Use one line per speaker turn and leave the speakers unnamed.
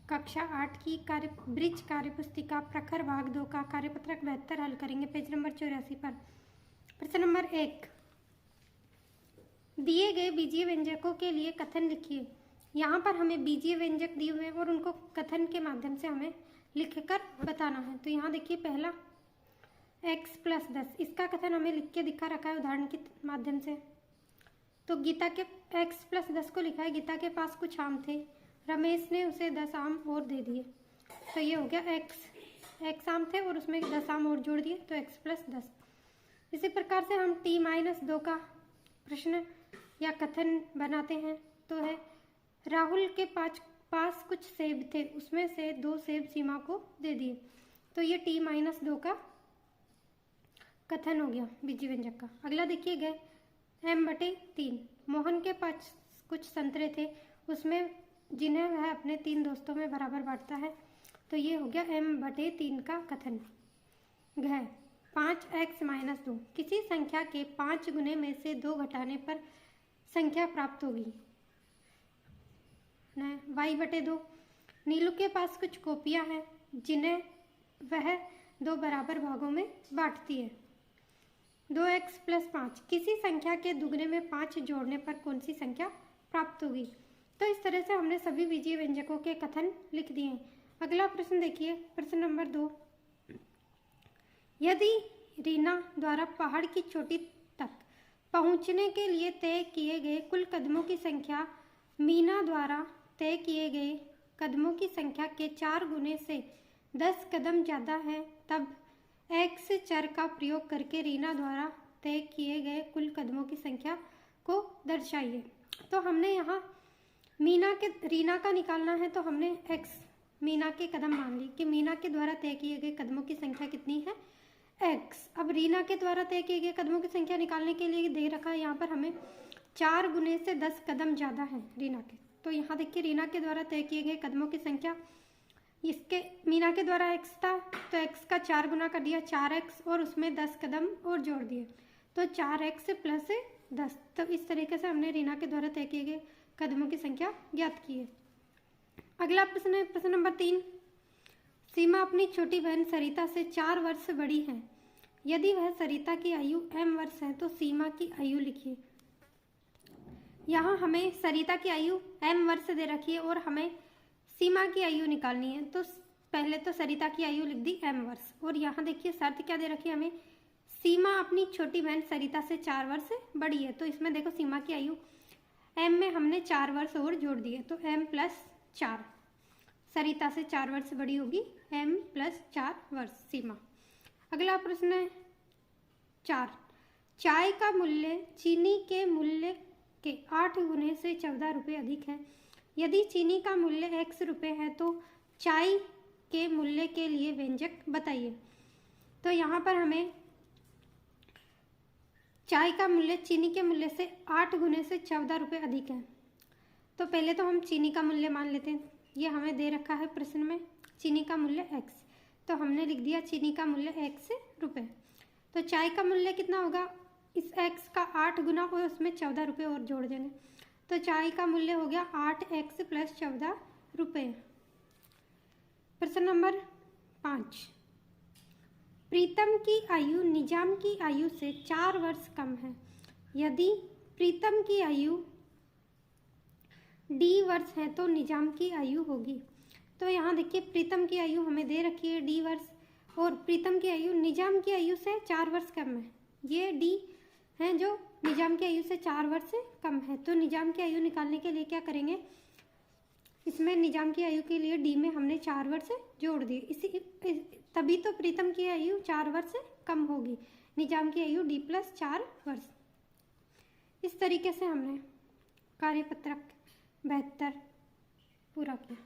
कक्षा 8 की ब्रिज कार्यपुस्तिका प्रखर भाग 2 का कार्यपत्रक 72 हल करेंगे पेज नंबर 84 पर। प्रश्न नंबर 1, दिए गए बीजीय व्यंजकों के लिए कथन लिखिए। यहाँ पर हमें बीजीय व्यंजक दिए हुए हैं और उनको कथन के माध्यम से हमें लिखकर बताना है। तो यहाँ देखिए पहला x + 10, इसका कथन हमें लिख के दिखा रखा है उदाहरण के माध्यम से। तो गीता के x + 10 को लिखा है, गीता के पास कुछ आम थे, रमेश ने उसे 10 आम और दे दिए। तो ये हो गया x आम थे और उसमें 10 आम और जोड़ दिए, तो x + 10। इसी प्रकार से हम t-2 का प्रश्न या कथन बनाते हैं। तो है राहुल के पास कुछ सेब थे, उसमें से 2 सेब सीमा को दे दिए। तो ये t-2 का कथन हो गया बीजीय व्यंजक का। अगला देखिए गए m/3, मोहन के पास कुछ संतरे थे, उसमें जिन्हें वह अपने 3 दोस्तों में बराबर बांटता है। तो ये हो गया m/3 का कथन। घ 5x - 2, किसी संख्या के 5 गुने में से 2 घटाने पर संख्या प्राप्त होगी। y/2, नीलू के पास कुछ कॉपियां हैं जिन्हें वह 2 बराबर भागों में बांटती है। 2x + 5, किसी संख्या के दुगने में 5 जोड़ने पर कौन सी संख्या प्राप्त होगी। तो इस तरह से हमने सभी बीजीय व्यंजकों के कथन लिख दिए हैं। अगला प्रश्न देखिए, प्रश्न नंबर 2, यदि रीना द्वारा पहाड़ की चोटी तक पहुंचने के लिए तय किए गए कुल कदमों की संख्या मीना द्वारा तय किए गए कदमों की संख्या के 4 गुने से 10 कदम ज़्यादा है, तब x चर का प्रयोग करके रीना द्वारा तय किए गए कुल कदमों की संख्या को दर्शाइए। तो हमने यहाँ रीना का निकालना है, तो हमने x मीना के कदम मान ली कि मीना के द्वारा तय किए गए कदमों की संख्या कितनी है, x। अब रीना के द्वारा तय किए गए कदमों की संख्या निकालने के लिए दे रखा है यहाँ पर हमें 4 गुने से 10 कदम ज़्यादा है रीना के। तो यहाँ देखिए रीना के द्वारा तय किए गए कदमों की संख्या, इसके मीना के द्वारा x था, तो x का 4 गुना कर दिया 4x और उसमें 10 कदम और जोड़ दिए, तो 4x + 10। तो इस तरीके से हमने रीना के द्वारा तय किए गए कदमों की संख्या ज्ञात की है। अगला प्रश्न है प्रश्न नंबर 3, सीमा अपनी छोटी बहन सरिता से 4 वर्ष बड़ी है। यदि वह सरिता की आयु m वर्ष है तो सीमा की आयु लिखिए। यहाँ हमें सरिता की आयु m वर्ष दे रखी है और हमें सीमा की आयु निकालनी है। तो पहले तो सरिता की आयु लिख दी m वर्ष, और यहाँ देखिए शर्त क्या दे रखी है हमें, सीमा अपनी छोटी बहन सरिता से 4 वर्ष बड़ी है। तो इसमें देखो सीमा की आयु m में हमने 4 वर्ष और जोड़ दिए, तो m + 4, सरिता से 4 वर्ष बड़ी होगी, m + 4 वर्ष सीमा। अगला प्रश्न है 4, चाय का मूल्य चीनी के मूल्य के 8 गुने से 14 रुपये अधिक है। यदि चीनी का मूल्य x रुपये है तो चाय के मूल्य के लिए व्यंजक बताइए। तो यहाँ पर हमें चाय का मूल्य चीनी के मूल्य से 8 गुने से 14 रुपये अधिक है। तो पहले तो हम चीनी का मूल्य मान लेते हैं, ये हमें दे रखा है प्रश्न में चीनी का मूल्य x, तो हमने लिख दिया चीनी का मूल्य x रुपये। तो चाय का मूल्य कितना होगा, इस x का 8 गुना और उसमें 14 रुपये और जोड़ देंगे, तो चाय का मूल्य हो गया 8x + 14 रुपये। प्रश्न नंबर 5, प्रीतम की आयु निजाम की आयु से 4 वर्ष कम है। यदि प्रीतम की आयु d वर्ष है तो निजाम की आयु होगी। तो यहाँ देखिए प्रीतम की आयु हमें दे रखी है d वर्ष, और प्रीतम की आयु निजाम की आयु से 4 वर्ष कम है। ये d है जो निजाम की आयु से 4 वर्ष कम है। तो निजाम की आयु निकालने के लिए क्या करेंगे, इसमें निजाम की आयु के लिए d में हमने 4 वर्ष जोड़ दिए, तभी तो प्रीतम की आयु 4 वर्ष कम होगी। निजाम की आयु d + 4 वर्ष। इस तरीके से हमने कार्यपत्रक 72 पूरा किया।